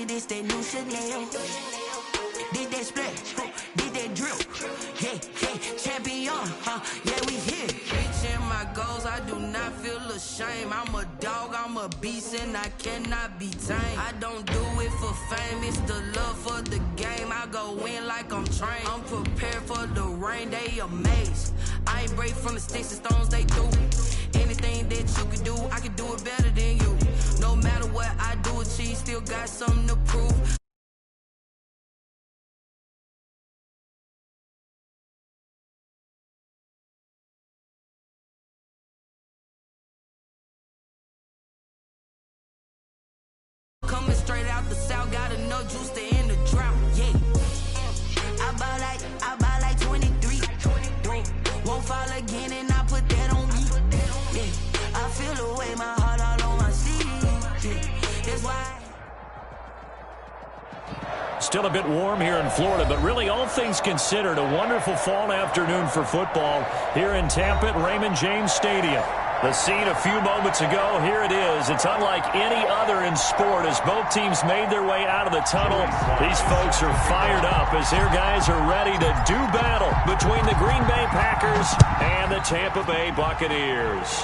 it, it's that new Chanel. Did that splash, did that drip. Yeah, yeah, champion, yeah, we here. Reaching my goals, I do not feel ashamed. I'm a dog, I'm a beast, and I cannot be tamed. I don't do it for fame, it's the love for the game. I go in like I'm trained. I'm prepared for the rain, they amazed. I ain't break from the sticks and stones they do. Anything that you can do, I can do it better than you. No matter what I do, achieve, still got something to prove. Coming straight out the south, got enough juice to end the drought. Yeah, I buy like 23. Won't fall again, and I put that on me. Yeah, I feel the way, my heart all on my sleeve. Yeah, that's why. Still a bit warm here in Florida, but really all things considered, a wonderful fall afternoon for football here in Tampa at Raymond James Stadium. The scene a few moments ago, here it is. It's unlike any other in sport as both teams made their way out of the tunnel. These folks are fired up as their guys are ready to do battle between the Green Bay Packers and the Tampa Bay Buccaneers.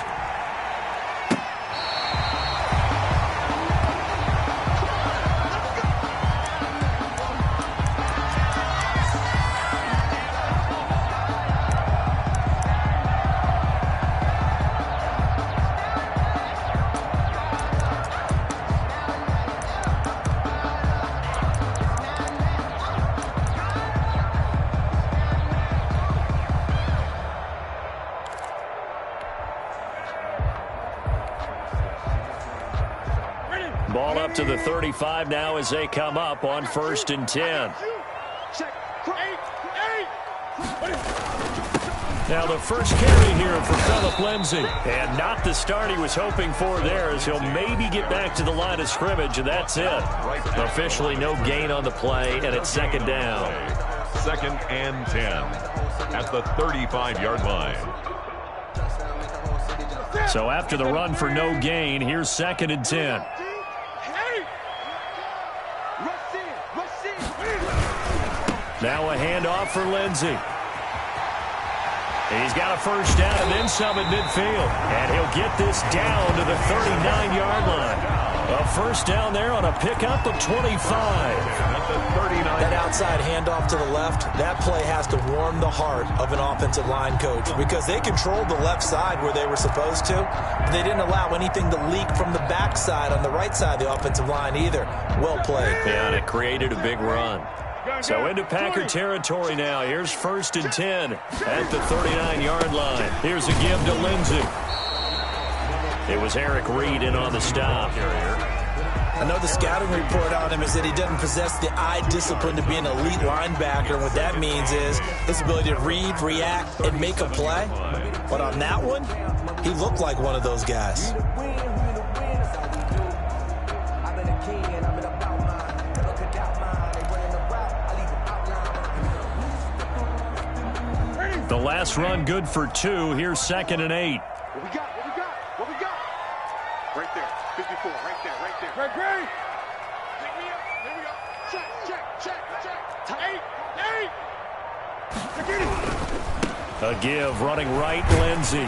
Ball up to the 35 now as they come up on 1st and 10. Now the first carry here for Phillip Lindsay. And not the start he was hoping for there as he'll maybe get back to the line of scrimmage, and that's it. Officially no gain on the play, and it's 2nd down. 2nd and 10 at the 35-yard line. So after the run for no gain, here's 2nd and 10. Now a handoff for Lindsay. He's got a first down and then some at midfield. And he'll get this down to the 39-yard line. A first down there on a pickup of 25. That outside handoff to the left, that play has to warm the heart of an offensive line coach because they controlled the left side where they were supposed to. But they didn't allow anything to leak from the backside on the right side of the offensive line either. Well played. Yeah, and it created a big run. So into Packer territory now. Here's 1st and 10 at the 39-yard line. Here's a give to Lindsay. It was Eric Reed in on the stop. I know the scouting report on him is that he doesn't possess the eye discipline to be an elite linebacker. And what that means is his ability to read, react, and make a play. But on that one, he looked like one of those guys. The last run good for 2. Here's 2nd and 8. What we got? What we got? Right there. 54. Right there. Great. Pick me up. Here we go. Check. 8. A give running right, Lindsay.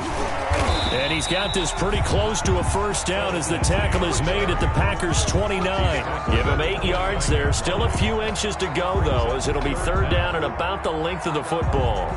And he's got this pretty close to a first down as the tackle is made at the Packers' 29. Give him 8 yards there. Still a few inches to go, though, as it'll be 3rd down and about the length of the football.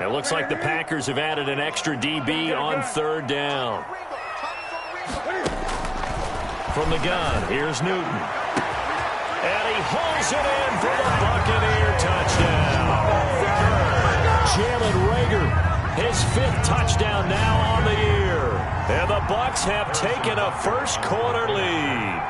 It looks like the Packers have added an extra DB on 3rd down. From the gun, here's Newton. And he hauls it in for the Buccaneer touchdown. Jalen Reagor, his 5th touchdown now on the year. And the Bucs have taken a first quarter lead.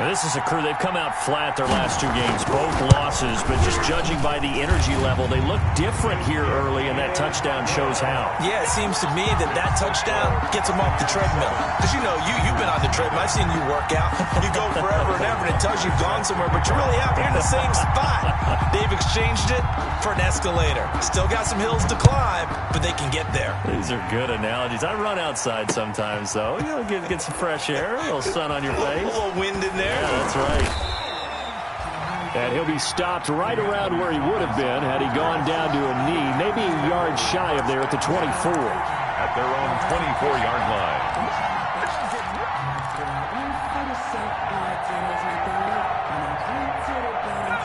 And this is a crew, they've come out flat their last 2 games, both losses, but just judging by the energy level, they look different here early, and that touchdown shows how. Yeah, it seems to me that touchdown gets them off the treadmill. Because, you've been on the treadmill. I've seen you work out. You go forever and ever, and it tells you you've gone somewhere, but you're really out here in the same spot. They've exchanged it for an escalator. Still got some hills to climb, but they can get there. These are good analogies. I run outside sometimes, though. Get some fresh air, a little sun on your face. A little wind in there. Yeah, that's right. And he'll be stopped right around where he would have been had he gone down to a knee, maybe a yard shy of there at the 24. At their own 24-yard line.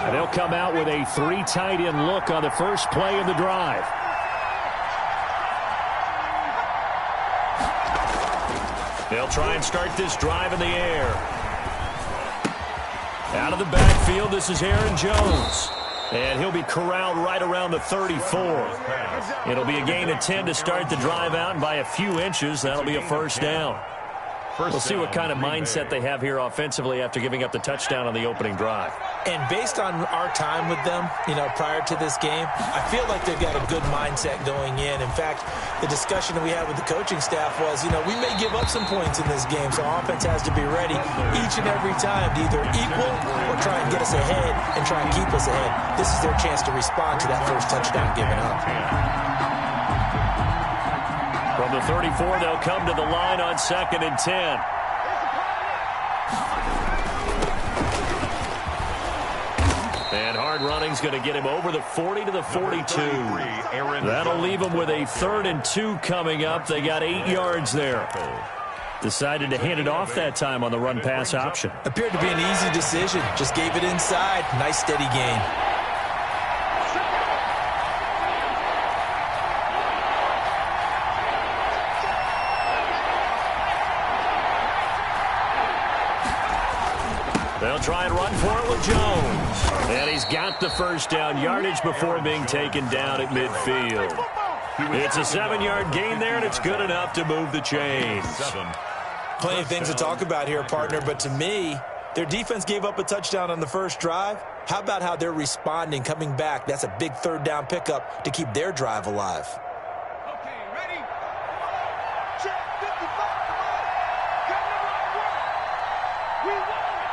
And they'll come out with a 3 tight end look on the first play of the drive. They'll try and start this drive in the air. Out of the backfield, this is Aaron Jones. And he'll be corralled right around the 34. It'll be a gain of 10 to start the drive out, and by a few inches, that'll be a first down. We'll see what kind of mindset they have here offensively after giving up the touchdown on the opening drive. And based on our time with them, prior to this game, I feel like they've got a good mindset going in. In fact, the discussion that we had with the coaching staff was, we may give up some points in this game, so our offense has to be ready each and every time to either equal or try and get us ahead and try and keep us ahead. This is their chance to respond to that first touchdown given up. From the 34, they'll come to the line on 2nd and 10. And hard running's going to get him over the 40 to the 42. That'll leave him with a 3rd and 2 coming up. They got 8 yards there. Decided to hand it off that time on the run-pass option. Appeared to be an easy decision. Just gave it inside. Nice steady gain. They'll try and run for it with Jones. And he's got the first down yardage before being taken down at midfield. It's a 7-yard gain there, and it's good enough to move the chains. Plenty of things to talk about here, partner, but to me, their defense gave up a touchdown on the first drive. How about how they're responding, coming back? That's a big 3rd down pickup to keep their drive alive. Okay, ready? Check 55, come on. Come to my work. We won it.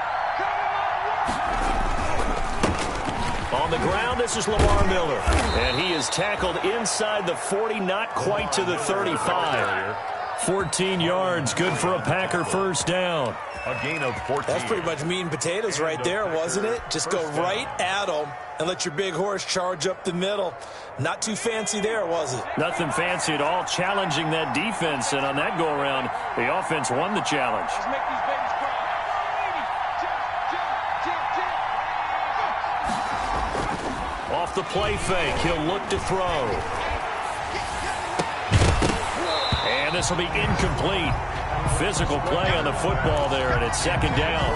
On the ground, this is Lamar Miller. And he is tackled inside the 40, not quite to the 35. 14 yards, good for a Packer first down. A gain of 14. That's pretty much meat and potatoes right there, wasn't it? Just go right at them and let your big horse charge up the middle. Not too fancy there, was it? Nothing fancy at all, challenging that defense. And on that go-around, the offense won the challenge. Let's make these babies cry. Off the play fake, he'll look to throw. And this will be incomplete. Physical play on the football there, and it's 2nd down.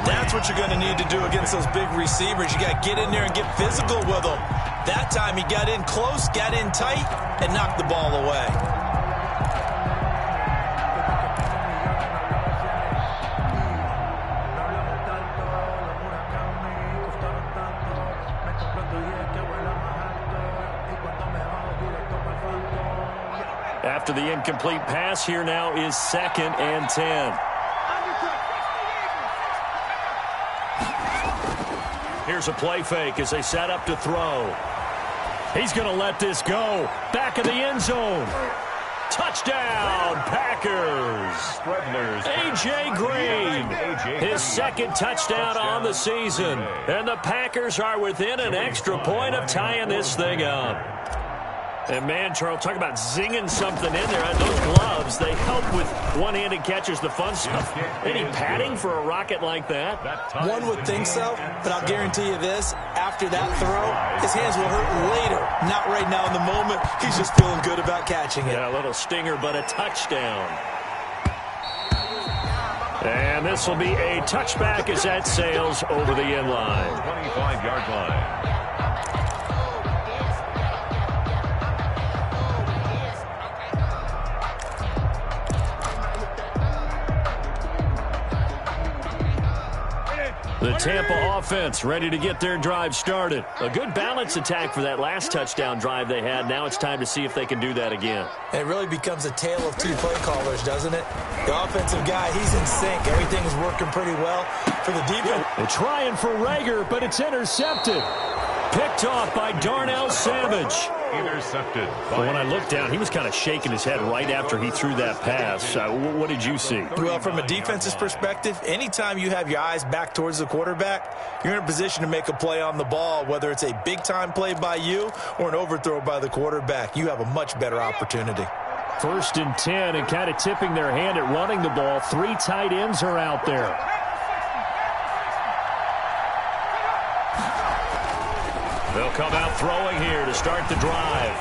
That's what you're going to need to do against those big receivers. You got to get in there and get physical with them. That time he got in close, got in tight, and knocked the ball away. After the incomplete pass, here now is 2nd and 10. Here's a play fake as they set up to throw. He's going to let this go. Back of the end zone. Touchdown, Packers. A.J. Green, his 2nd touchdown on the season. And the Packers are within an extra point of tying this thing up. And, man, Charles, talk about zinging something in there. And those gloves, they help with one-handed catches, the fun stuff. Any padding for a rocket like that? One would think so, but I'll guarantee you this. After that throw, his hands will hurt later. Not right now in the moment. He's just feeling good about catching it. Yeah, a little stinger, but a touchdown. And this will be a touchback as that sails over the end line. 25-yard line. The Tampa offense ready to get their drive started. A good balanced attack for that last touchdown drive they had. Now it's time to see if they can do that again. It really becomes a tale of two play callers, doesn't it? The offensive guy, he's in sync. Everything is working pretty well for the defense. They're trying for Rager, but it's intercepted. Picked off by Darnell Savage. Intercepted. But when I looked down, he was kind of shaking his head right after he threw that pass. What did you see? Well, from a defense's perspective, anytime you have your eyes back towards the quarterback, you're in a position to make a play on the ball, whether it's a big-time play by you or an overthrow by the quarterback. You have a much better opportunity. 1st and 10, and kind of tipping their hand at running the ball. 3 tight ends are out there. They'll come out throwing here to start the drive.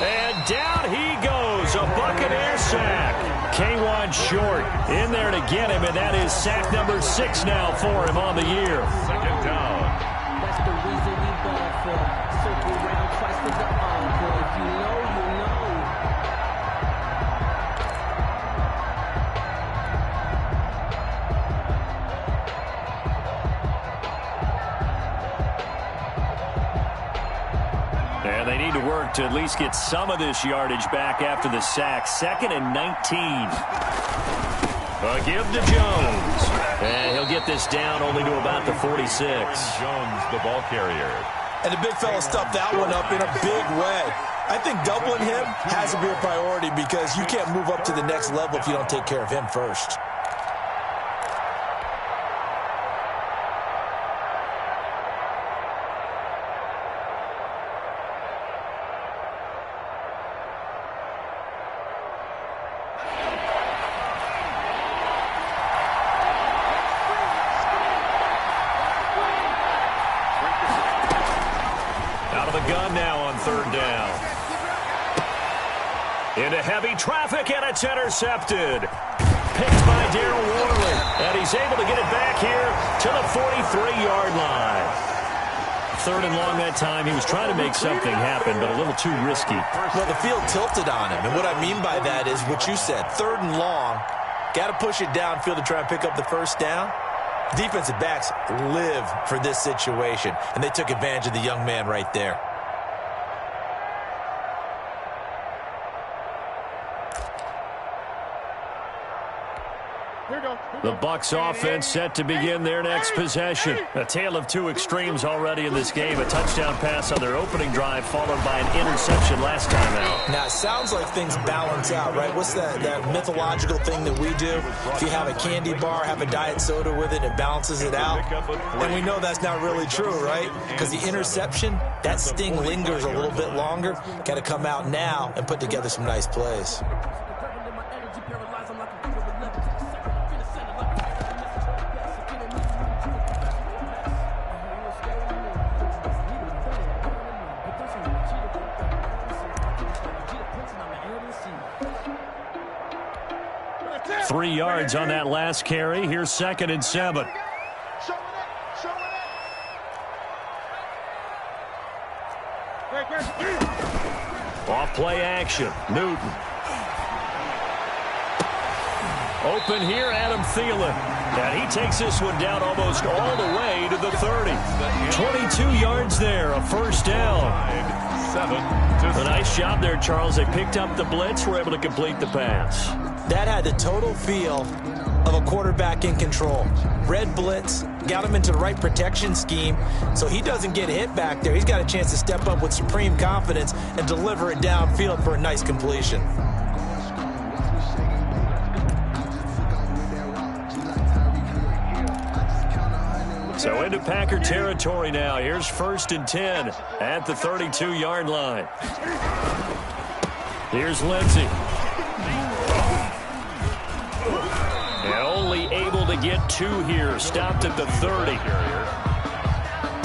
And down he goes. A Buccaneer sack. K1 short in there to get him, and that is sack number 6 now for him on the year. 2nd down. That's the reason we ball for. Circle round twice for the encore. If you know, you know. And they need to work to at least get some of this yardage back after the sack. 2nd and 19. A give to Jones. And he'll get this down only to about the 46. Jones, the ball carrier. And the big fella stuffed that one up in a big way. I think doubling him has to be a priority because you can't move up to the next level if you don't take care of him first. Into heavy traffic, and it's intercepted. Picked by Darryl Worley, and he's able to get it back here to the 43-yard line. 3rd and long that time. He was trying to make something happen, but a little too risky. Well, the field tilted on him, and what I mean by that is what you said. 3rd and long, got to push it downfield to try and pick up the 1st down. Defensive backs live for this situation, and they took advantage of the young man right there. The Bucs offense set to begin their next possession. A tale of two extremes already in this game. A touchdown pass on their opening drive followed by an interception last time out. Now, it sounds like things balance out, right? What's that mythological thing that we do? If you have a candy bar, have a diet soda with it, it balances it out. And we know that's not really true, right? Because the interception, that sting lingers a little bit longer. Got to come out now and put together some nice plays. 3 yards on that last carry. Here's 2nd and 7. Off play action. Newton. Open here, Adam Thielen. And he takes this one down almost all the way to the 30. 22 yards there, a 1st down. A nice job there, Charles. They picked up the blitz, were able to complete the pass. That had the total feel of a quarterback in control. Red blitz, got him into the right protection scheme, so he doesn't get hit back there. He's got a chance to step up with supreme confidence and deliver it downfield for a nice completion. So into Packer territory now. Here's 1st and 10 at the 32-yard line. Here's Lindsey. And only able to get 2 here. Stopped at the 30.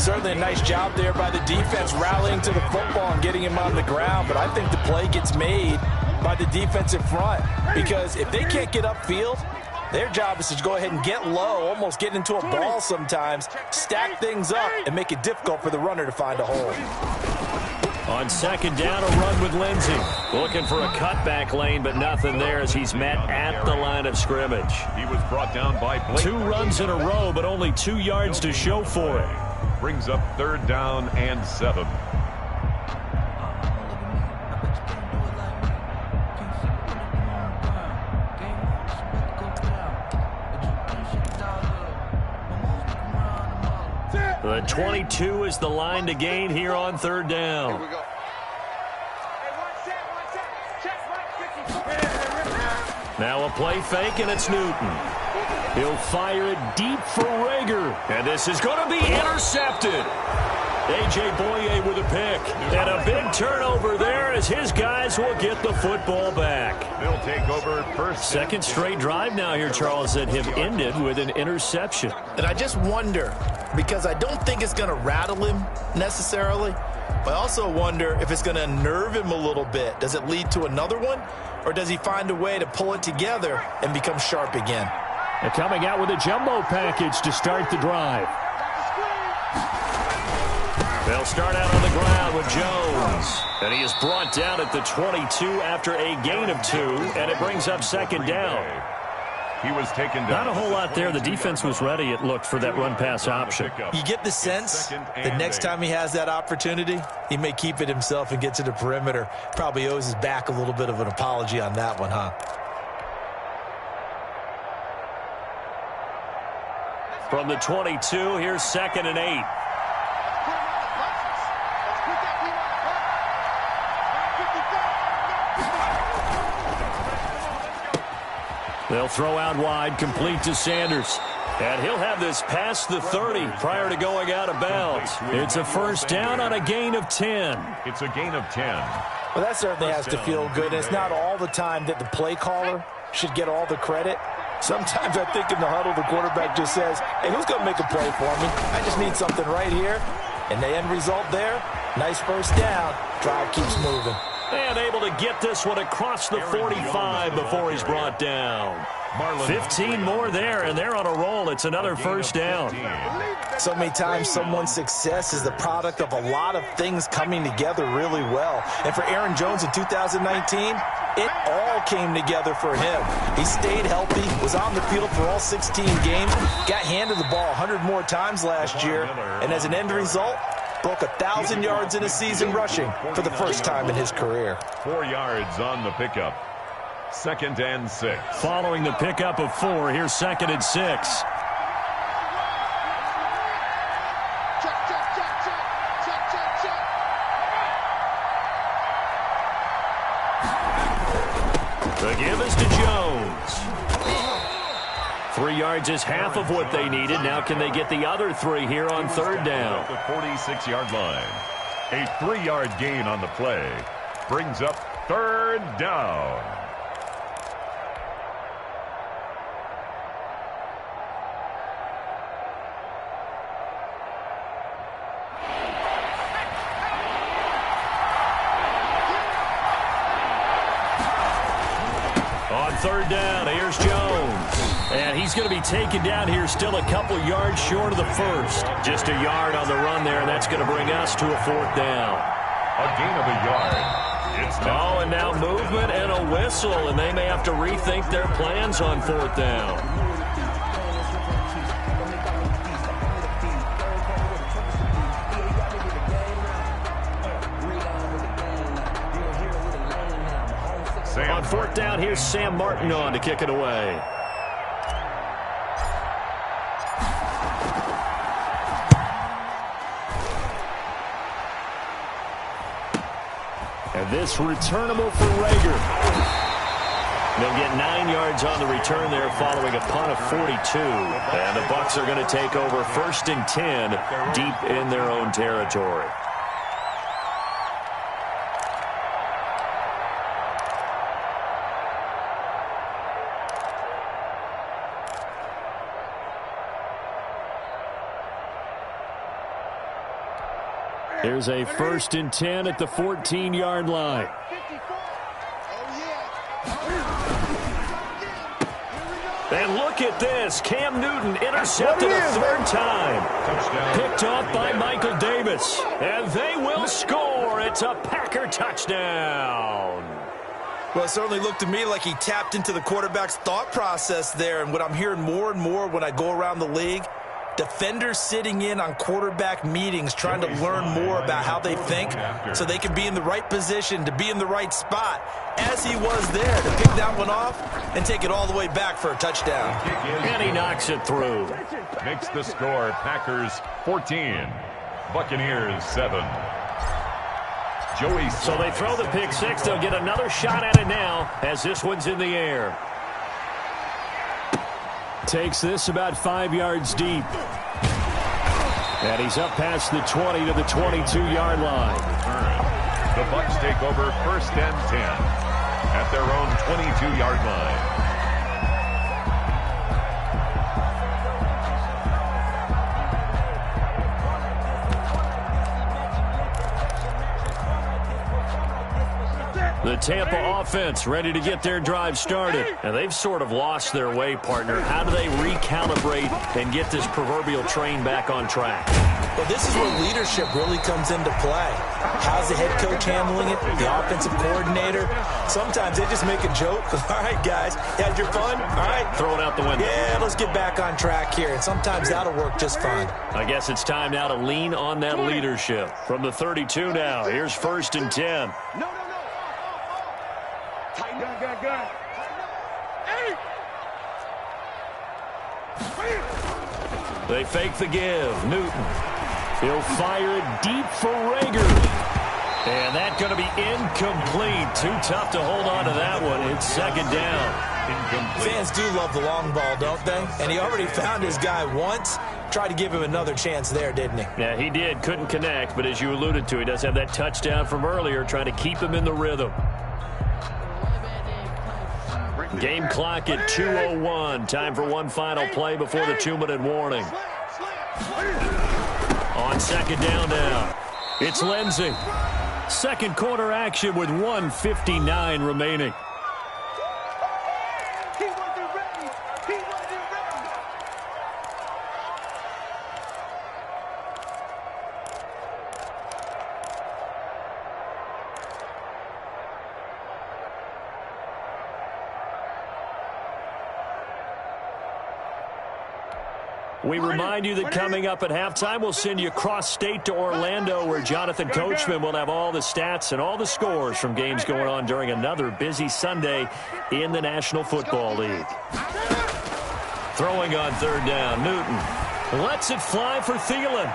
Certainly a nice job there by the defense rallying to the football and getting him on the ground. But I think the play gets made by the defensive front. Because if they can't get upfield, their job is to go ahead and get low, almost get into a ball sometimes, stack things up, and make it difficult for the runner to find a hole. On second down, a run with Lindsey. Looking for a cutback lane, but nothing there as he's met at the line of scrimmage. He was brought down by Blake. 2 runs in a row, but only 2 yards to show for it. Brings up 3rd down and 7. The 22 is the line to gain here on 3rd down. Here we go. Now a play fake, and it's Newton. He'll fire it deep for Rager. And this is going to be intercepted. A.J. Boye with a pick. And a big turnover there as his guys will get the football back. They'll take over first. Second straight drive now here, Charles, that have ended with an interception. And I just wonder, because I don't think it's going to rattle him necessarily, but I also wonder if it's going to unnerve him a little bit. Does it lead to another one, or does he find a way to pull it together and become sharp again? They're coming out with a jumbo package to start the drive. They'll start out on the ground with Jones. And he is brought down at the 22 after a gain of 2, and it brings up second down. He was taken down. Not a whole lot there. The defense was ready, it looked, for that run-pass option. You get the sense that next time he has that opportunity, he may keep it himself and get to the perimeter. Probably owes his back a little bit of an apology on that one, huh? From the 22, here's 2nd and 8. They'll throw out wide, complete to Sanders. And he'll have this past the 30 prior to going out of bounds. It's a first down on a gain of 10. It's a gain of 10. Well, that certainly has to feel good. It's not all the time that the play caller should get all the credit. Sometimes I think in the huddle, the quarterback just says, hey, who's going to make a play for me? I just need something right here. And the end result there, nice first down. Drive keeps moving. And able to get this one across the 45 before he's brought down. 15 more there, and they're on a roll. It's another first down. So many times someone's success is the product of a lot of things coming together really well. And for Aaron Jones in 2019, it all came together for him. He stayed healthy, was on the field for all 16 games, got handed the ball 100 more times last year, and as an end result, broke 1,000 yards in a season rushing for the first time in his career. 4 yards on the pickup. 2nd and 6. Following the pickup of 4, here's 2nd and 6. The give is to Jones. 3 yards is half of what they needed. Now can they get the other 3 here on 3rd down? The 46-yard line. A 3-yard gain on the play. Brings up 3rd down. On 3rd down, here's Jones. And he's going to be taken down here still a couple yards short of the first. Just a yard on the run there, and that's going to bring us to a 4th down. A gain of a yard. Oh, and now movement and a whistle, and they may have to rethink their plans on 4th down. On 4th down, here's Sam Martin on to kick it away. And this returnable for Rager. They'll get 9 yards on the return there following a punt of 42. And the Bucs are going to take over 1st and 10 deep in their own territory. Here's a 1st and 10 at the 14-yard line. And look at this. Cam Newton intercepted a 3rd time. Picked off by Michael Davis. And they will score for it. A Packer touchdown. Well, it certainly looked to me like he tapped into the quarterback's thought process there. And what I'm hearing more and more when I go around the league, defenders sitting in on quarterback meetings trying to learn more about how they think so they can be in the right position to be in the right spot, as he was there to pick that one off and take it all the way back for a touchdown. And he knocks it through. Makes the score Packers 14, Buccaneers 7. So they throw the pick six. They'll get another shot at it now as this one's in the air. Takes this about 5 yards deep. And he's up past the 20 to the 22-yard line. The Bucs take over 1st and 10 at their own 22-yard line. The Tampa offense ready to get their drive started. And they've sort of lost their way, partner. How do they recalibrate and get this proverbial train back on track? Well, this is where leadership really comes into play. How's the head coach handling it? The offensive coordinator? Sometimes they just make a joke. All right, guys, you had your fun? All right. Throw it out the window. Yeah, let's get back on track here. And sometimes that'll work just fine. I guess it's time now to lean on that leadership. From the 32 now, here's 1st and 10. No. Gun. Hey! They fake the give. Newton. He'll fire it deep for Rager. And that's going to be incomplete. Too tough to hold on to that one. It's 2nd down. Incomplete. Fans do love the long ball, don't they? And he already found his guy once. Tried to give him another chance there, didn't he? Yeah, he did. Couldn't connect, but as you alluded to, he does have that touchdown from earlier, trying to keep him in the rhythm. Game clock at 2:01. Time for one final play before the 2-minute warning. On 2nd down now, it's Lindsey. Second quarter action with 1:59 remaining. We remind you that coming up at halftime, we'll send you cross-state to Orlando, where Jonathan Coachman will have all the stats and all the scores from games going on during another busy Sunday in the National Football League. Throwing on 3rd down, Newton lets it fly for Thielen.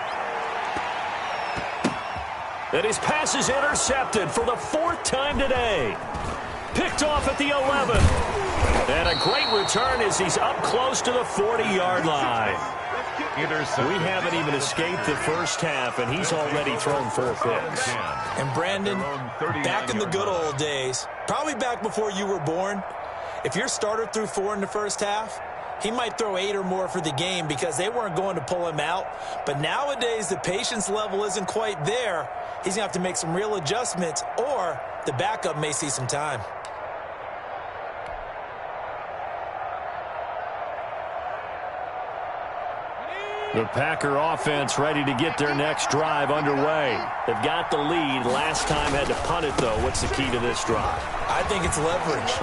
And his pass is intercepted for the 4th time today. Picked off at the 11. And a great return as he's up close to the 40-yard line. We haven't even escaped the first half, and he's already thrown 4 picks. And Brandon, back in the good old days, probably back before you were born, if your starter threw 4 in the first half, he might throw 8 or more for the game because they weren't going to pull him out. But nowadays, the patience level isn't quite there. He's going to have to make some real adjustments, or the backup may see some time. The Packer offense ready to get their next drive underway. They've got the lead. Last time had to punt it, though. What's the key to this drive? I think it's leverage.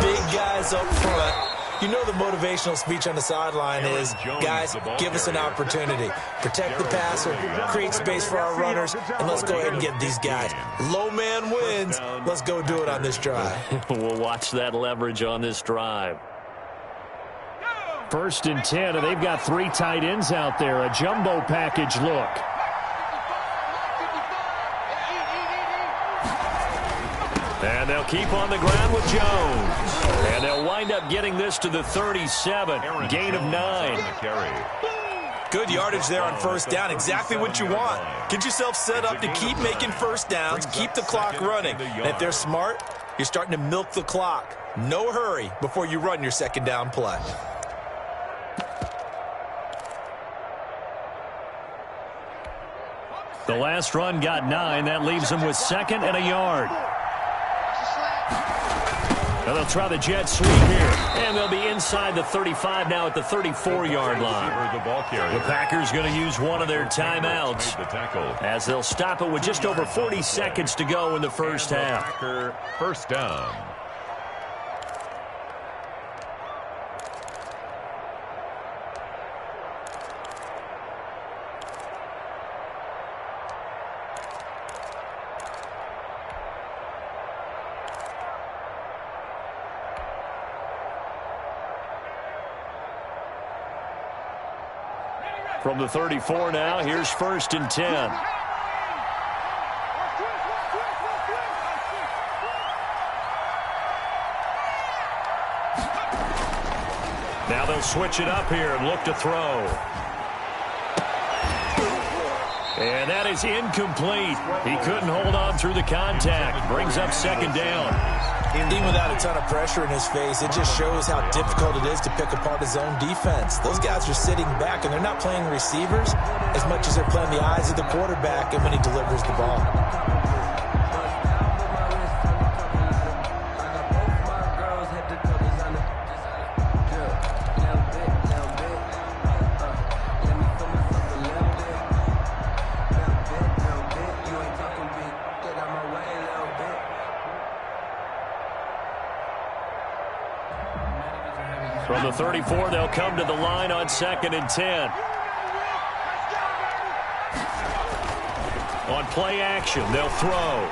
Big guys up front. You know the motivational speech on the sideline is, guys, give us an opportunity. Protect the passer, create space for our runners, and let's go ahead and get these guys. Low man wins. Let's go do it on this drive. We'll watch that leverage on this drive. 1st and 10, and they've got 3 tight ends out there. A jumbo package look. And they'll keep on the ground with Jones. And they'll wind up getting this to the 37. Gain of 9. Good yardage there on 1st down. Exactly what you want. Get yourself set up to keep making 1st downs, keep the clock running. And if they're smart, you're starting to milk the clock. No hurry before you run your 2nd down play. The last run got 9. That leaves him with 2nd and a yard. And they'll try the jet sweep here. And they'll be inside the 35 now at the 34-yard line. The Packers going to use one of their timeouts as they'll stop it with just over 40 seconds to go in the first half. First down. From the 34 now, here's 1st and 10. Now they'll switch it up here and look to throw. And that is incomplete. He couldn't hold on through the contact. Brings up 2nd down. Even without a ton of pressure in his face, it just shows how difficult it is to pick apart his own defense. Those guys are sitting back, and they're not playing receivers as much as they're playing the eyes of the quarterback and when he delivers the ball. From the 34, they'll come to the line on 2nd and 10. On play action, they'll throw.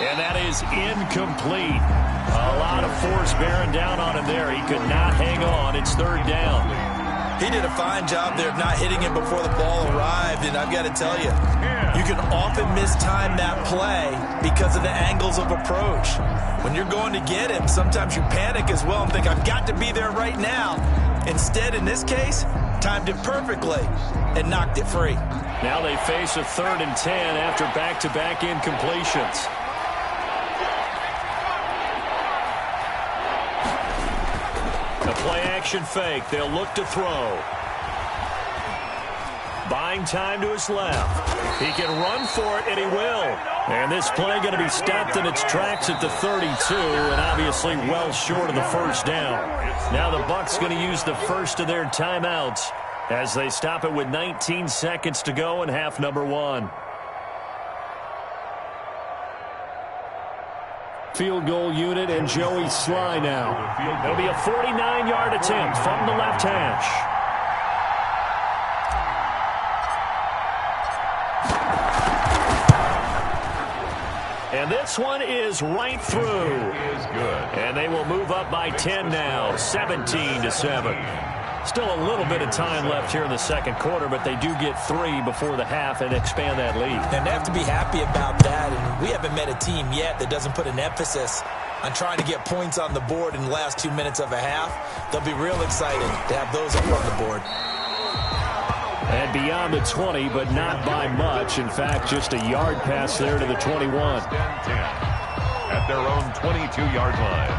And that is incomplete. A lot of force bearing down on him there. He could not hang on. It's 3rd down. He did a fine job there of not hitting him before the ball arrived, and I've got to tell you, you can often mistime that play because of the angles of approach. When you're going to get him, sometimes you panic as well and think, I've got to be there right now. Instead, in this case, timed it perfectly and knocked it free. Now they face a 3rd and 10 after back-to-back incompletions. A play-action fake. They'll look to throw. Buying time to his left. He can run for it, and he will. And this play going to be stopped in its tracks at the 32, and obviously well short of the 1st down. Now the Bucs going to use the first of their timeouts as they stop it with 19 seconds to go in half number 1. Field goal unit and Joey Sly now. It'll be a 49-yard attempt from the left hash. And this one is right through. Is good. And they will move up by 10 now, 17-7. Still a little bit of time left here in the 2nd quarter, but they do get 3 before the half and expand that lead. And they have to be happy about that. And we haven't met a team yet that doesn't put an emphasis on trying to get points on the board in the last 2 minutes of a half. They'll be real excited to have those up on the board. And beyond the 20, but not by much. In fact, just a yard pass there to the 21. At their own 22-yard line.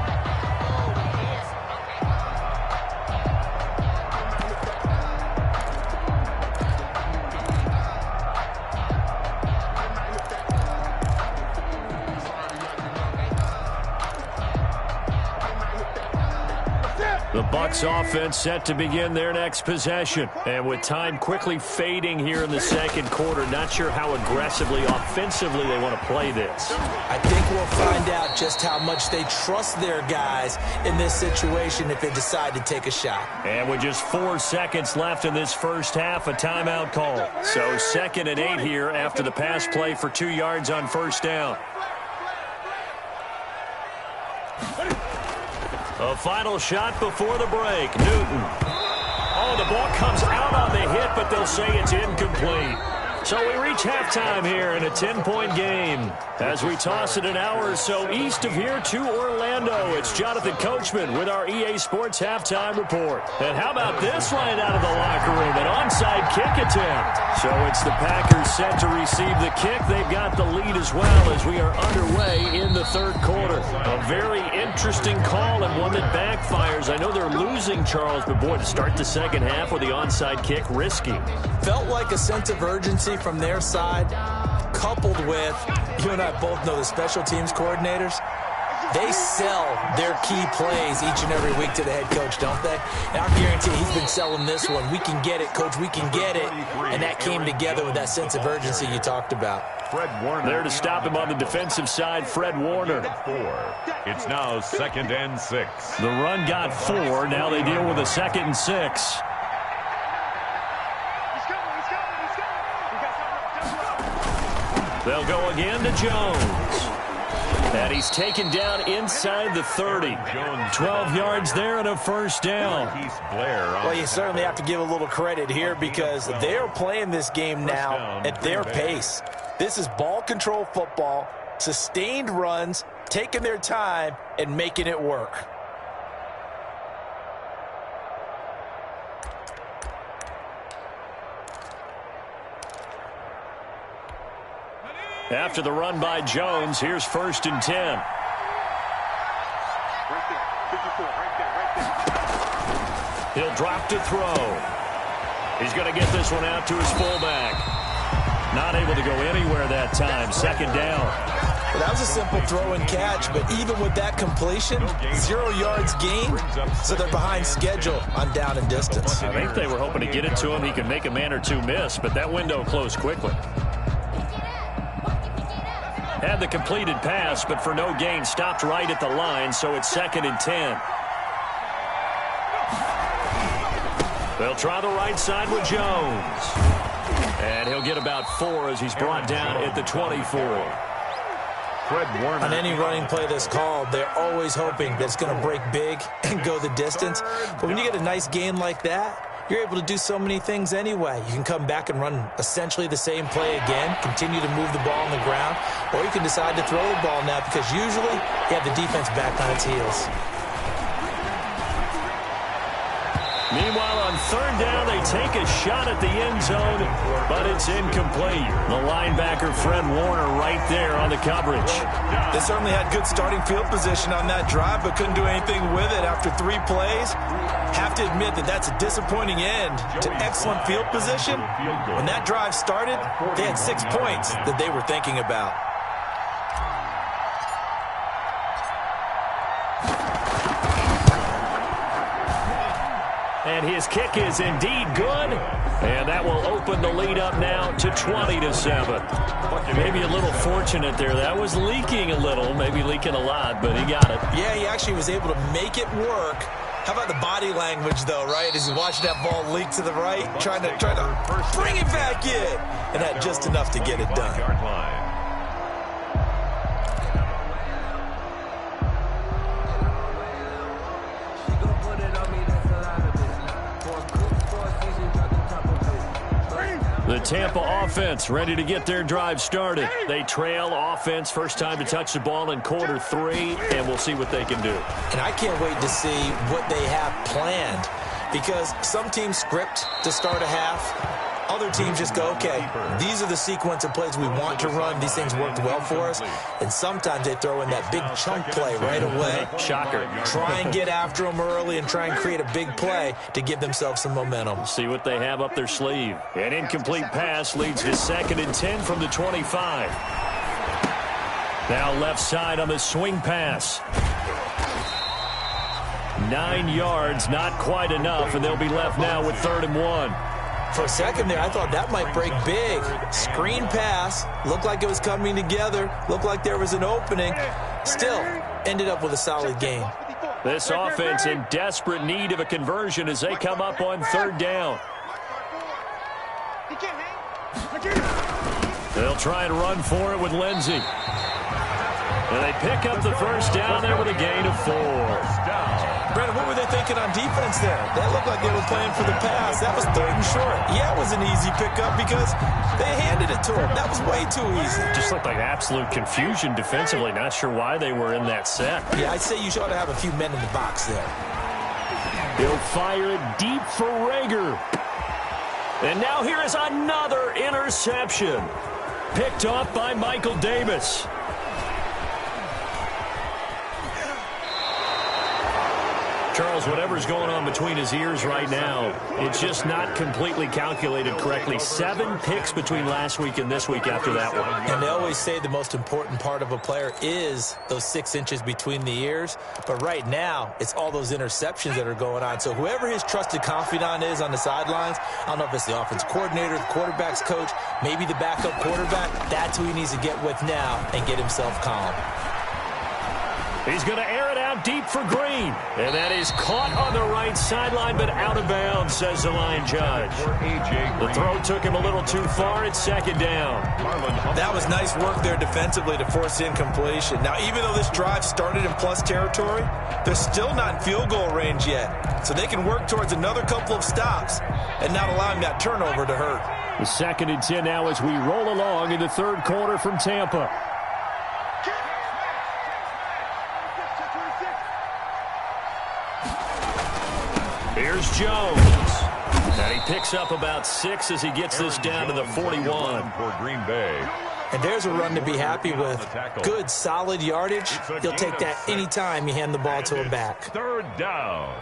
The Bucs offense set to begin their next possession. And with time quickly fading here in the 2nd quarter, not sure how aggressively, offensively they want to play this. I think we'll find out just how much they trust their guys in this situation if they decide to take a shot. And with just 4 seconds left in this first half, a timeout call. So 2nd and 8 here after the pass play for 2 yards on 1st down. A final shot before the break. Newton. Oh, the ball comes out on the hit, but they'll say it's incomplete. So we reach halftime here in a 10-point game. As we toss it an hour or so east of here to Orlando, it's Jonathan Coachman with our EA Sports Halftime Report. And how about this line out of the locker room? An onside kick attempt. So it's the Packers set to receive the kick. They've got the lead as well as we are underway in the 3rd quarter. A very interesting call and one that backfires. I know they're losing, Charles, but boy, to start the 2nd half with the onside kick, risky. Felt like a sense of urgency intensity from their side, coupled with, you and I both know the special teams coordinators, they sell their key plays each and every week to the head coach, don't they? And I guarantee he's been selling this one. We can get it, coach, we can get it. And that came together with that sense of urgency you talked about. Fred Warner. There to stop him on the defensive side, Fred Warner. 4. It's now 2nd and 6. The run got 4. Now they deal with a 2nd and 6. They'll go again to Jones. And he's taken down inside the 30. 12 yards there and a first down. Well, you certainly have to give a little credit here because they're playing this game now at their pace. This is ball control football, sustained runs, taking their time, and making it work. After the run by Jones, here's 1st and 10. Right there, 54, right there. He'll drop to throw. He's going to get this one out to his fullback. Not able to go anywhere that time. 2nd down. Well, that was a simple throw and catch, but even with that completion, 0 yards gained, so they're behind schedule on down and distance. I think they were hoping to get it to him. He could make a man or two miss, but that window closed quickly. Had the completed pass, but for no gain, stopped right at the line, so it's 2nd and 10. They'll try the right side with Jones. And he'll get about 4 as he's brought down at the 24. Fred Warner. On any running play that's called, they're always hoping that it's going to break big and go the distance. But when you get a nice gain like that, you're able to do so many things anyway. You can come back and run essentially the same play again, continue to move the ball on the ground, or you can decide to throw the ball now because usually you have the defense back on its heels. Meanwhile, on 3rd down, they take a shot at the end zone, but it's incomplete. The linebacker, Fred Warner, right there on the coverage. They certainly had good starting field position on that drive, but couldn't do anything with it after 3 plays. Have to admit that that's a disappointing end to excellent field position. When that drive started, they had 6 points that they were thinking about. And his kick is indeed good. And that will open the lead up now to 20-7. Maybe a little fortunate there. That was leaking a little, maybe leaking a lot, but he got it. Yeah, he actually was able to make it work. How about the body language, though, right? As he watched that ball leak to the right, trying to bring it back in. And had just enough to get it done. The Tampa offense ready to get their drive started. They trail offense, first time to touch the ball in quarter 3, and we'll see what they can do. And I can't wait to see what they have planned because some teams script to start a half. Other teams just go, okay, these are the sequence of plays we want to run. These things worked well for us. And sometimes they throw in that big chunk play right away. Shocker. Try and get after them early and try and create a big play to give themselves some momentum. See what they have up their sleeve. An incomplete pass leads to 2nd and 10 from the 25. Now left side on the swing pass. 9 yards, not quite enough, and they'll be left now with 3rd and 1. For a second there, I thought that might break big. Screen pass. Looked like it was coming together. Looked like there was an opening. Still, ended up with a solid game. This offense in desperate need of a conversion as they come up on 3rd down. They'll try and run for it with Lindsey. And they pick up the first down there with a gain of 4. Brandon, what were they thinking on defense there? That looked like they were playing for the pass. That was 3rd and short. Yeah, it was an easy pickup because they handed it to him. That was way too easy. Just looked like absolute confusion defensively. Not sure why they were in that set. Yeah, I'd say you ought to have a few men in the box there. He'll fire it deep for Rager. And now here is another interception. Picked off by Michael Davis. Charles, whatever's going on between his ears right now, it's just not completely calculated correctly. 7 picks between last week and this week after that one. And they always say the most important part of a player is those 6 inches between the ears. But right now, it's all those interceptions that are going on. So whoever his trusted confidant is on the sidelines, I don't know if it's the offense coordinator, the quarterback's coach, maybe the backup quarterback, that's who he needs to get with now and get himself calm. He's going to air it out deep for Green. And that is caught on the right sideline, but out of bounds, says the line judge. The throw took him a little too far. It's second down. That was nice work there defensively to force incompletion. Now, even though this drive started in plus territory, they're still not in field goal range yet. So they can work towards another couple of stops and not allowing that turnover to hurt. The 2nd and 10 now as we roll along in the third quarter from Tampa. Here's Jones. And he picks up about 6 as he gets this down to the 41. For Green Bay. And there's a run to be happy with. Good, solid yardage. He'll take that anytime you hand the ball to him back. 3rd down.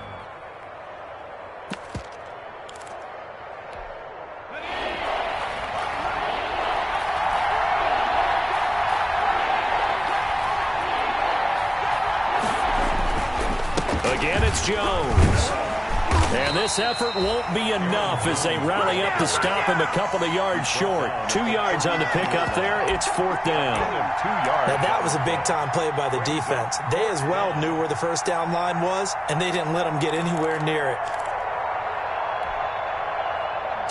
Again, it's Jones. And this effort won't be enough as they rally up to stop him a couple of yards short. 2 yards on the pickup there. It's 4th down. Now, that was a big-time play by the defense. They as well knew where the first down line was, and they didn't let them get anywhere near it.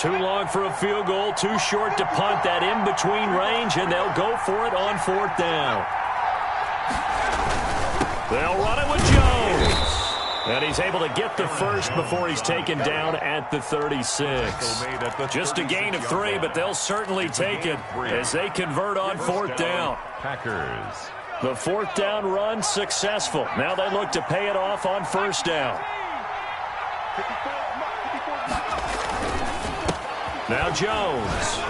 Too long for a field goal, too short to punt. That in-between range, and they'll go for it on 4th down. They'll run it with Jones. And he's able to get the first before he's taken down at the 36. Just a gain of 3, but they'll certainly take it as they convert on 4th down. Packers. The 4th down run successful. Now they look to pay it off on 1st down. Now Jones.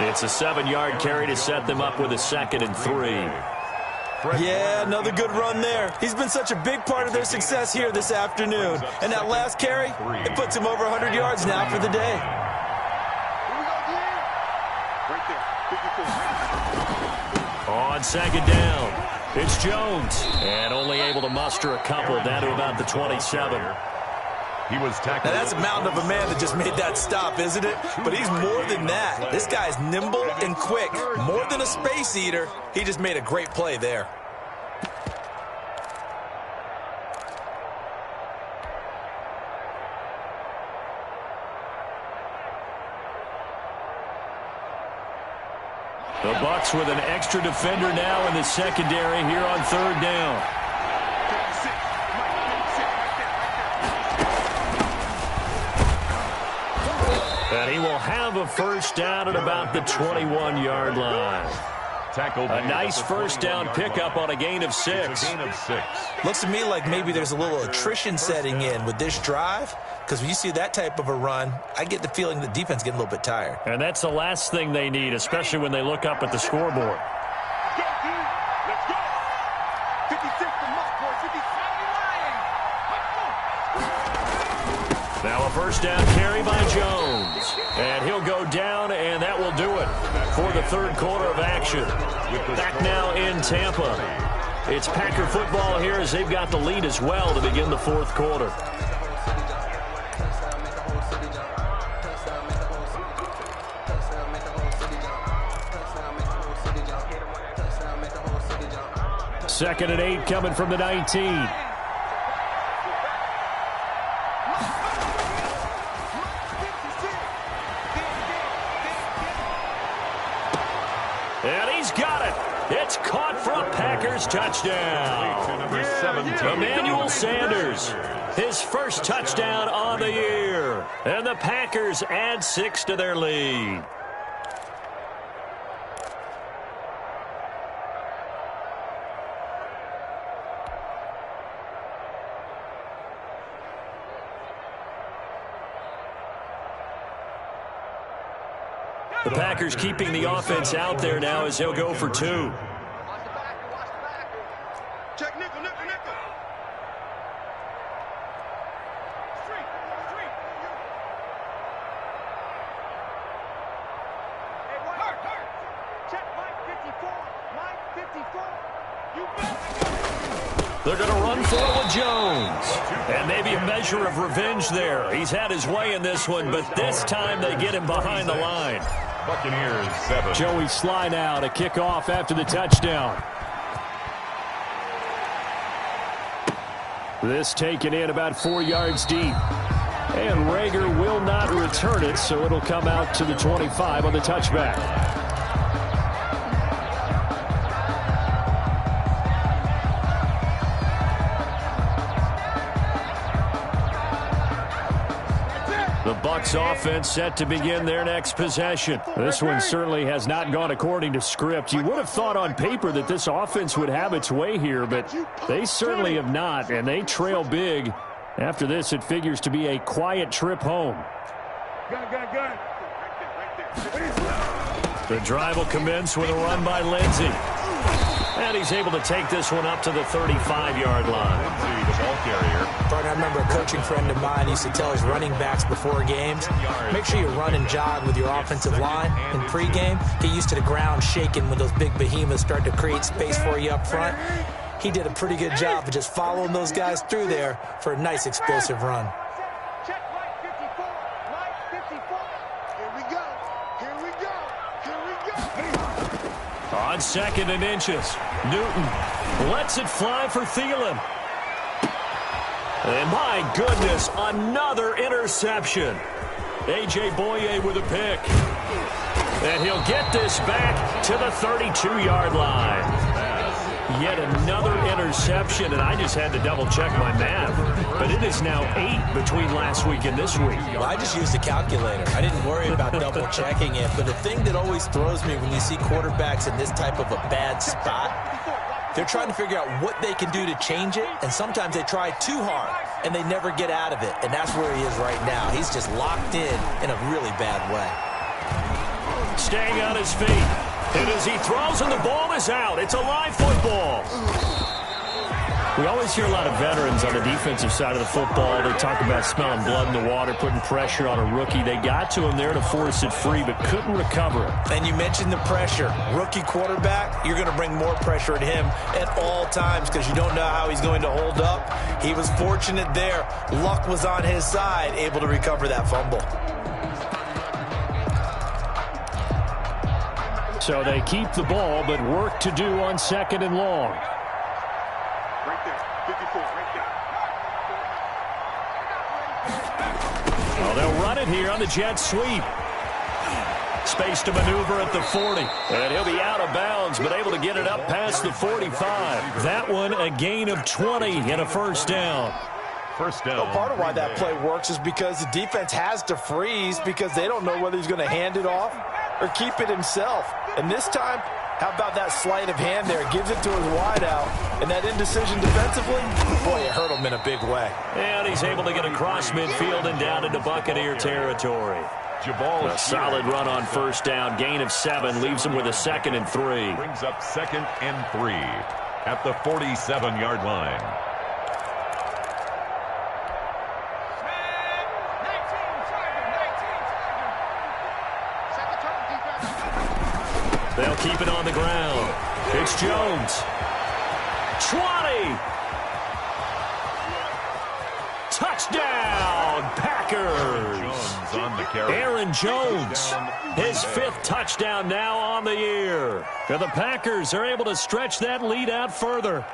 It's a 7-yard carry to set them up with a 2nd and 3. Yeah, another good run there. He's been such a big part of their success here this afternoon. And that last carry, it puts him over 100 yards now for the day. On 2nd down, it's Jones. And only able to muster a couple down to about the 27. He was tackled. Now, that's a mountain of a man that just made that stop, isn't it? But he's more than that. This guy's nimble and quick. More than a space eater. He just made a great play there. The Bucs with an extra defender now in the secondary here on 3rd down. And he will have a first down at about the 21-yard line. A nice first down pickup on a gain of 6. Looks to me like maybe there's a little attrition setting in with this drive, because when you see that type of a run, I get the feeling the defense is getting a little bit tired. And that's the last thing they need, especially when they look up at the scoreboard. Now a first down carry by Jones. And he'll go down, and that will do it for the 3rd quarter of action. Back now in Tampa. It's Packer football here as they've got the lead as well to begin the 4th quarter. Second and 8 coming from the 19. And he's got it. It's caught for a Packers touchdown. Number 17. Emmanuel Sanders, his first touchdown on the year. And the Packers add 6 to their lead. The Packers keeping the offense out there now as they'll go for 2. Check nickel, nickel, nickel. They're going to run for it with Jones. And maybe a measure of revenge there. He's had his way in this one, but this time they get him behind the line. Buccaneers 7. Joey Sly now to kick off after the touchdown. This taken in about 4 yards deep. And Rager will not return it, so it'll come out to the 25 on the touchback. The Bucs offense set to begin their next possession. This one certainly has not gone according to script. You would have thought on paper that this offense would have its way here, but they certainly have not, and they trail big. After this, it figures to be a quiet trip home. The drive will commence with a run by Lindsey. And he's able to take this one up to the 35-yard line. The ball carrier. I remember a coaching friend of mine used to tell his running backs before games, make sure you run and jog with your offensive line in pregame. Get used to the ground shaking when those big behemoths start to create space for you up front. He did a pretty good job of just following those guys through there for a nice explosive run. Check right 54. Right 54. Here we go. Here we go. Here we go. On 2nd and inches, Newton lets it fly for Thielen. And my goodness, another interception. A.J. Boye with a pick. And he'll get this back to the 32-yard line. Yet another interception, and I just had to double-check my math. But it is now 8 between last week and this week. Well, I just used a calculator. I didn't worry about double-checking it. But the thing that always throws me when you see quarterbacks in this type of a bad spot, they're trying to figure out what they can do to change it, and sometimes they try too hard, and they never get out of it. And that's where he is right now. He's just locked in a really bad way. Staying on his feet. And as he throws and the ball is out, it's a live football. We always hear a lot of veterans on the defensive side of the football. They talk about smelling blood in the water, putting pressure on a rookie. They got to him there to force it free, but couldn't recover it. And you mentioned the pressure. Rookie quarterback, you're going to bring more pressure at him at all times because you don't know how he's going to hold up. He was fortunate there. Luck was on his side, able to recover that fumble. So they keep the ball, but work to do on 2nd and long. Right there. 54. Right there. Well, they'll run it here on the jet sweep. Space to maneuver at the 40. And he'll be out of bounds, but able to get it up past the 45. That one a gain of 20 and a first down. First down. Well, part of why that play works is because the defense has to freeze because they don't know whether he's going to hand it off or keep it himself. And this time, how about that sleight of hand there? Gives it to his wideout. And that indecision defensively, boy, it hurt him in a big way. And he's able to get across midfield and down into Buccaneer territory. A solid run on first down. Gain of 7 leaves him with a 2nd and 3. Brings up 2nd and 3 at the 47-yard line. They'll keep it on the ground. It's Jones. 20. Touchdown, Packers. Aaron Jones, his 5th touchdown now on the year. The Packers are able to stretch that lead out further.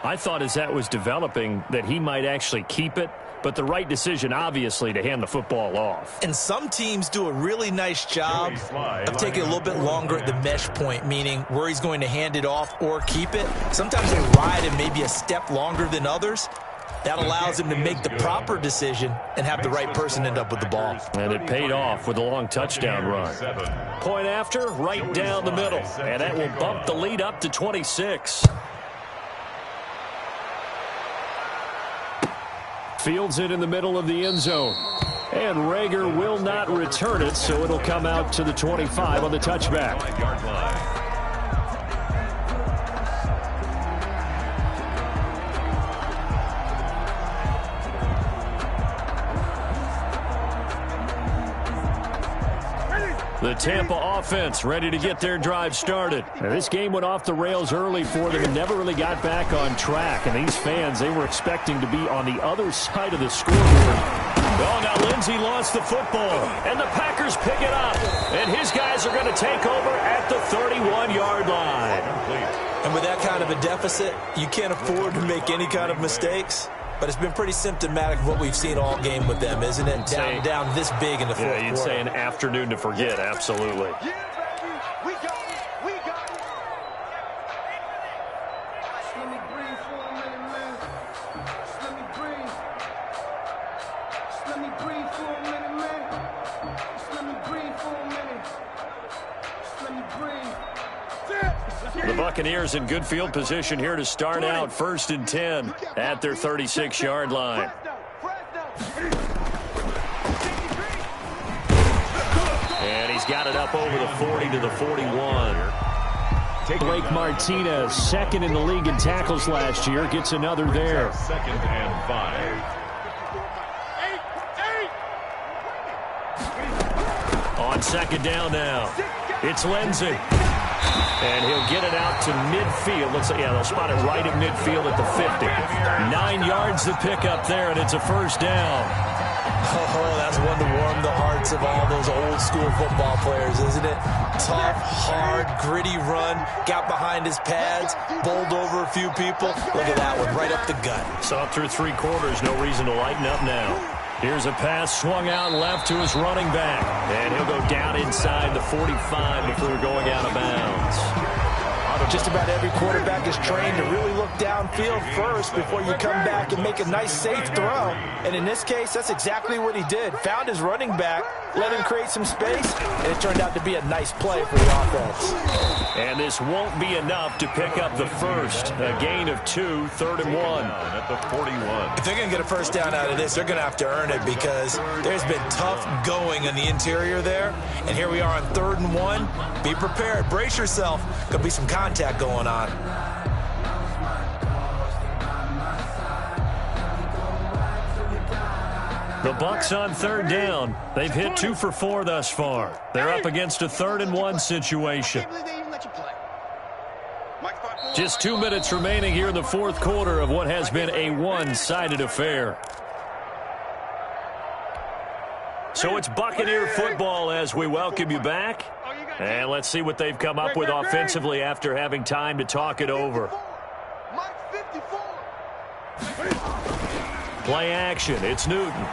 I thought as that was developing that he might actually keep it, but the right decision, obviously, to hand the football off. And some teams do a really nice job of taking a little bit longer at the mesh point, meaning where he's going to hand it off or keep it. Sometimes they ride him maybe a step longer than others. That allows him to make the proper decision and have the right person end up with the ball. And it paid off with a long touchdown run. Point after, right down the middle. And that will bump the lead up to 26. Fields it in the middle of the end zone. And Rager will not return it, so it'll come out to the 25 on the touchback. The Tampa offense ready to get their drive started. Now, this game went off the rails early for them and never really got back on track. And these fans, they were expecting to be on the other side of the scoreboard. Oh, now Lindsey lost the football, and the Packers pick it up. And his guys are going to take over at the 31-yard line. And with that kind of a deficit, you can't afford to make any kind of mistakes. But it's been pretty symptomatic of what we've seen all game with them, isn't it? Down this big in the fourth quarter. You'd say an afternoon to forget, absolutely. Yeah, baby. We got it. We got it. Just let me breathe for a minute, man. Just let me breathe. Just let me breathe for a minute, man. Just let me breathe for a minute. Just let me breathe. The Buccaneers in good field position here to start out 1st and 10 at their 36-yard line. And he's got it up over the 40 to the 41. Blake Martinez, second in the league in tackles last year, gets another there. 2nd and 5. On 2nd down now, it's Lindsey. And he'll get it out to midfield. Looks like, yeah, they'll spot it right at midfield at the 50. 9 yards to pick up there, and it's a first down. Oh, that's one to warm the hearts of all those old school football players, isn't it? Tough, hard, gritty run. Got behind his pads, bowled over a few people. Look at that one, right up the gut. Saw through 3 quarters, no reason to lighten up now. Here's a pass swung out left to his running back. And he'll go down inside the 45 before going out of bounds. Just about every quarterback is trained to really look downfield first before you come back and make a nice, safe throw. And in this case, that's exactly what he did. Found his running back, let him create some space, and it turned out to be a nice play for the offense. And this won't be enough to pick up the first. A gain of 2, 3rd and 1. At the 41. If they're going to get a first down out of this, they're going to have to earn it because there's been tough going in the interior there. And here we are on 3rd and 1. Be prepared. Brace yourself. Could be some contact going on. The Bucs on 3rd down. They've hit 2 for 4 thus far. They're up against a 3rd and 1 situation. Just 2 minutes remaining here in the 4th quarter of what has been a one-sided affair. So it's Buccaneer football as we welcome you back. And let's see what they've come up with offensively after having time to talk it over. Play action. It's Newton.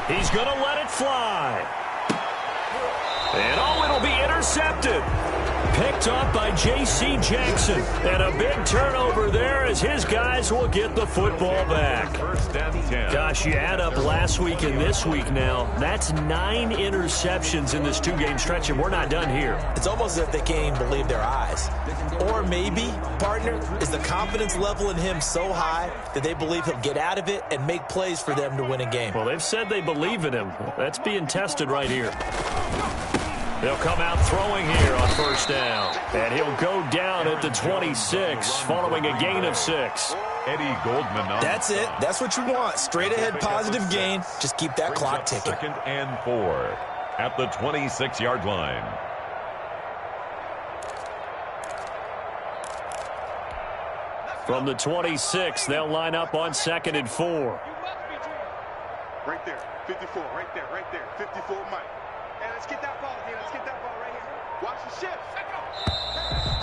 He's going to let it fly. And oh, it'll be intercepted. Picked off by J.C. Jackson. And a big turnover there as his guys will get the football back. 1st and 10. Gosh, you add up last week and this week now. That's 9 interceptions in this 2-game stretch, and we're not done here. It's almost as if they can't even believe their eyes. Or maybe, partner, is the confidence level in him so high that they believe he'll get out of it and make plays for them to win a game. Well, they've said they believe in him. That's being tested right here. They'll come out throwing here on 1st down. And he'll go down at the 26 following a gain of 6. Eddie Goldman. That's it. That's what you want. Straight ahead positive gain. Just keep that clock ticking. 2nd and 4 at the 26-yard line. From the 26, they'll line up on 2nd and 4. Right there. 54. Right there. Right there. 54 Mike. Hey, let's get that ball, dude. Let's get that ball right here. Watch the shift.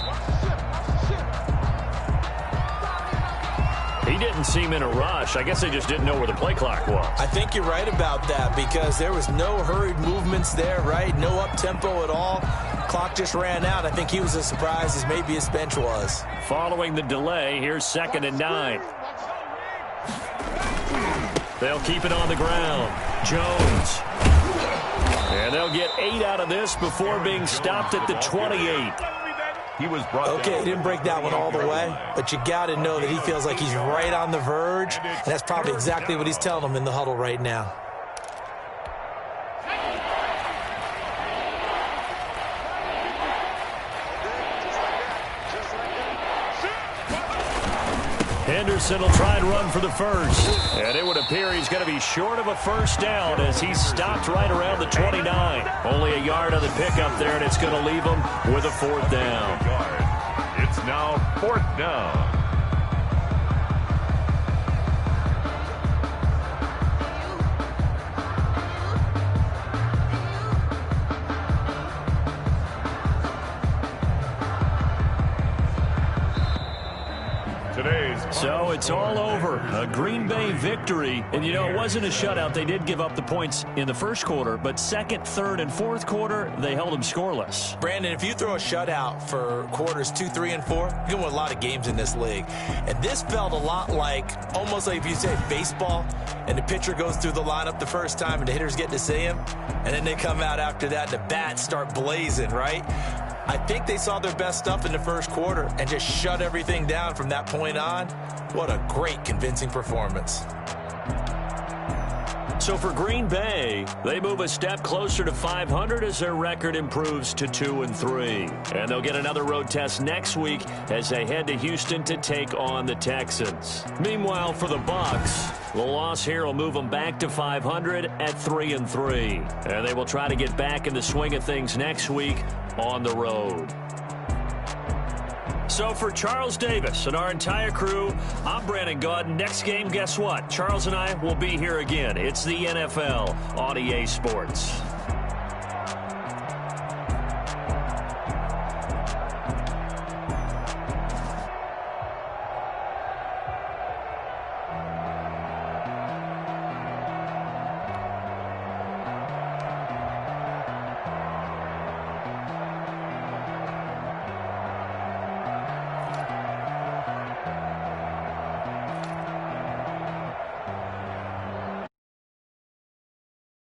Watch the shift. Watch the shift. He didn't seem in a rush. I guess they just didn't know where the play clock was. I think you're right about that because there was no hurried movements there, right? No up-tempo at all. Clock just ran out. I think he was as surprised as maybe his bench was. Following the delay, here's 2nd and 9. They'll keep it on the ground. Jones. And they'll get 8 out of this before being stopped at the 28. He was brought Okay, he didn't break that one all the way, but you got to know that he feels like he's right on the verge, and that's probably exactly what he's telling them in the huddle right now. Henderson will try and run for the first. And it would appear he's going to be short of a first down as he's stopped right around the 29. Only a yard on the pickup there, and it's going to leave them with a 4th down. It's now 4th down. So it's all over. A Green Bay victory. And, you know, it wasn't a shutout. They did give up the points in the first quarter, but second, third, and fourth quarter, they held them scoreless. Brandon, if you throw a shutout for quarters 2, 3, and 4, you're going to win a lot of games in this league. And this felt a lot like, almost like if you say baseball, and the pitcher goes through the lineup the first time, and the hitters get to see him, and then they come out after that, and the bats start blazing, right? I think they saw their best stuff in the first quarter and just shut everything down from that point on. What a great, convincing performance. So for Green Bay, they move a step closer to 500 as their record improves to 2-3. And they'll get another road test next week as they head to Houston to take on the Texans. Meanwhile, for the Bucs, the loss here will move them back to 500 at 3-3. And they will try to get back in the swing of things next week on the road. So for Charles Davis and our entire crew, I'm Brandon Gaudin. Next game, guess what? Charles and I will be here again. It's the NFL on EA Sports.